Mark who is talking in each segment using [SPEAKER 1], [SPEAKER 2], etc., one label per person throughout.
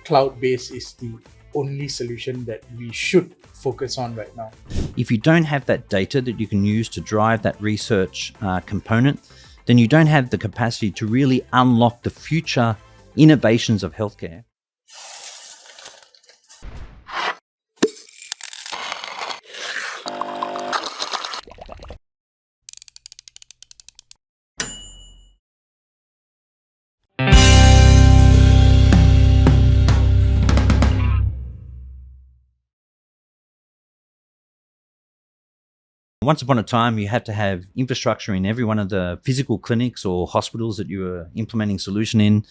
[SPEAKER 1] cloud-based is the only solution that we should focus on right now.
[SPEAKER 2] If you don't have that data that you can use to drive that research component, then you don't have the capacity to really unlock the future innovations of healthcare. Once upon a time, you had to have infrastructure in every one of the physical clinics or hospitals that you were implementing solution in.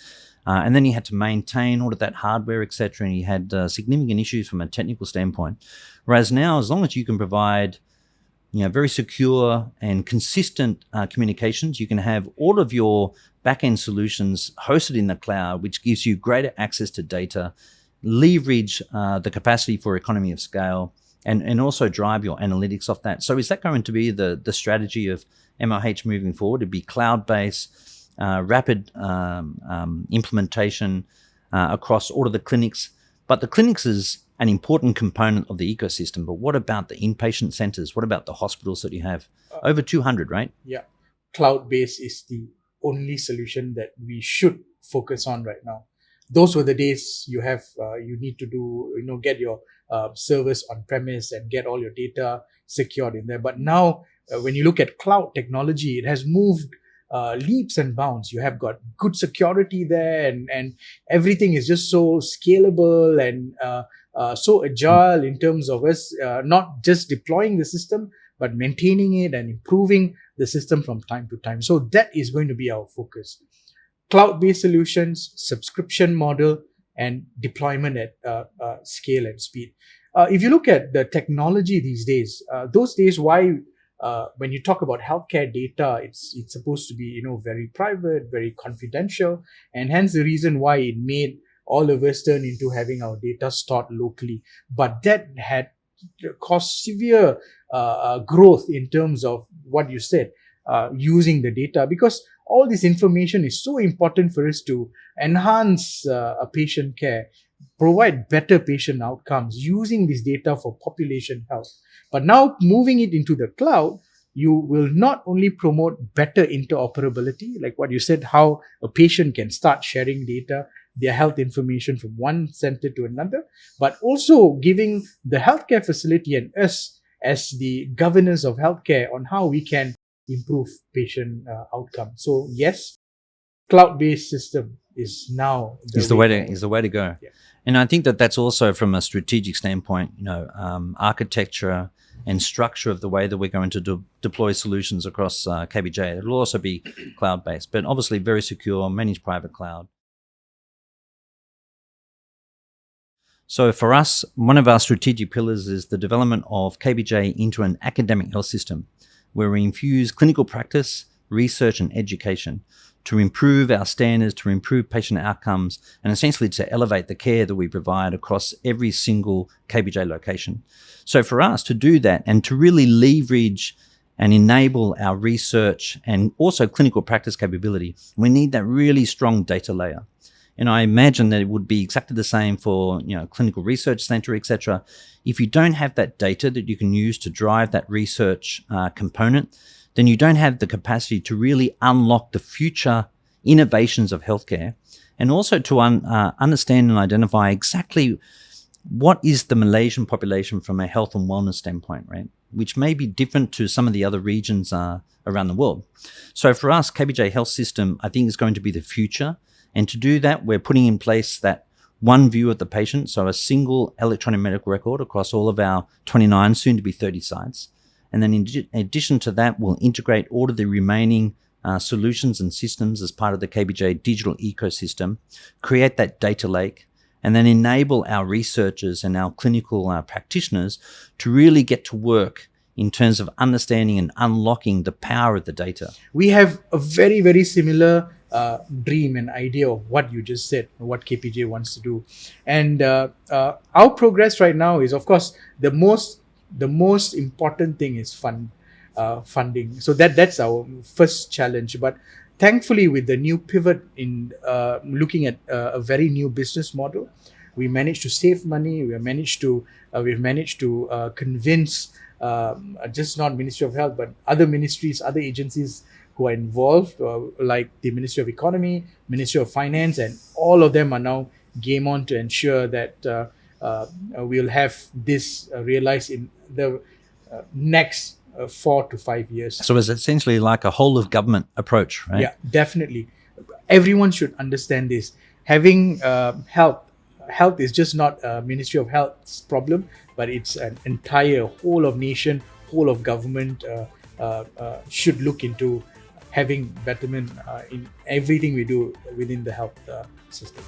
[SPEAKER 2] And then you had to maintain all of that hardware, etc. And you had significant issues from a technical standpoint. Whereas now, as long as you can provide very secure and consistent communications, you can have all of your back-end solutions hosted in the cloud, which gives you greater access to data, leverage the capacity for economy of scale, and also drive your analytics off that. So is that going to be the strategy of MOH moving forward? To be cloud-based, rapid implementation across all of the clinics. But the clinics is an important component of the ecosystem. But what about the inpatient centers? What about the hospitals that you have? Over 200, right?
[SPEAKER 1] Yeah. Cloud-based is the only solution that we should focus on right now. Those were the days you need to do, get your servers on premise and get all your data secured in there. But now, when you look at cloud technology, it has moved leaps and bounds. You have got good security there, and everything is just so scalable and so agile in terms of us not just deploying the system, but maintaining it and improving the system from time to time. So that is going to be our focus. Cloud-based solutions, subscription model, and deployment at scale and speed. If you look at the technology these days, those days why when you talk about healthcare data, it's supposed to be very private, very confidential, and hence the reason why it made all of us turn into having our data stored locally. But that had caused severe growth in terms of what you said, using the data, because all this information is so important for us to enhance a patient care, provide better patient outcomes using this data for population health. But now moving it into the cloud, you will not only promote better interoperability, like what you said, how a patient can start sharing data, their health information from one center to another, but also giving the healthcare facility and us as the governors of healthcare on how we can improve patient outcome. So yes, cloud-based system is now
[SPEAKER 2] the way to go.
[SPEAKER 1] Yeah.
[SPEAKER 2] And I think that that's also from a strategic standpoint, architecture and structure of the way that we're going to deploy solutions across KPJ. It'll also be cloud-based, but obviously very secure, managed private cloud. So for us, one of our strategic pillars is the development of KPJ into an academic health system, where we infuse clinical practice, research, and education to improve our standards, to improve patient outcomes, and essentially to elevate the care that we provide across every single KPJ location. So for us to do that and to really leverage and enable our research and also clinical practice capability, we need that really strong data layer. And I imagine that it would be exactly the same for clinical research center, etc. If you don't have that data that you can use to drive that research component, then you don't have the capacity to really unlock the future innovations of healthcare, and also to understand and identify exactly what is the Malaysian population from a health and wellness standpoint, right? Which may be different to some of the other regions around the world. So for us, KPJ Health System, I think, is going to be the future. And to do that, we're putting in place that one view of the patient, so a single electronic medical record across all of our 29, soon to be 30 sites. And then in addition to that, we'll integrate all of the remaining solutions and systems as part of the KPJ digital ecosystem, create that data lake, and then enable our researchers and our clinical practitioners to really get to work in terms of understanding and unlocking the power of the data.
[SPEAKER 1] We have a very, very similar dream and idea of what you just said, what KPJ wants to do. And our progress right now is, of course, the most important thing is funding. So that's our first challenge. But thankfully, with the new pivot in looking at a very new business model, We managed to save money. We've managed to convince just not Ministry of Health, but other ministries, other agencies who are involved, like the Ministry of Economy, Ministry of Finance, and all of them are now game on to ensure that we'll have this realized in the next 4 to 5 years.
[SPEAKER 2] So it's essentially like a whole of government approach, right?
[SPEAKER 1] Yeah, definitely. Everyone should understand this. Having health is just not a Ministry of Health's problem, but it's an entire whole of nation, whole of government should look into having betterment in everything we do within the health system.